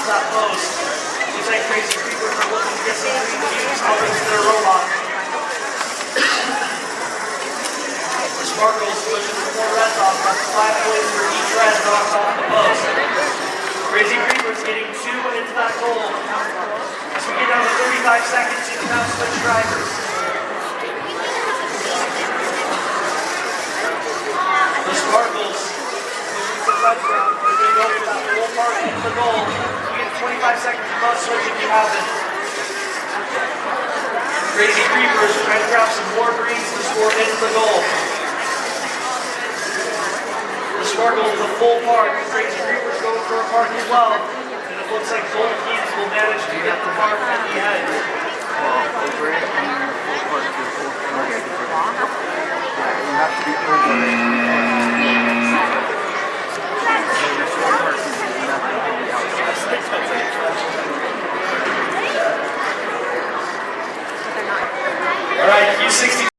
that post. Looks like Crazy Creepers are looking to get some green cubes out into their robot. The Sparkles pushing some more reds off. That's 5 points for each red knocked off the post. Crazy Creepers getting 2 into that goal. As we get down to 35 seconds, you can now switch drivers. The Sparkles pushing some reds around. They're going to go for that full part into the goal. You get 25 seconds to must switch if you have it. Crazy Creepers trying to grab some more greens to score into the goal. The Sparkles with a full park. Crazy Creepers going for a park as well. And it looks like both teams will manage to get the park at the end.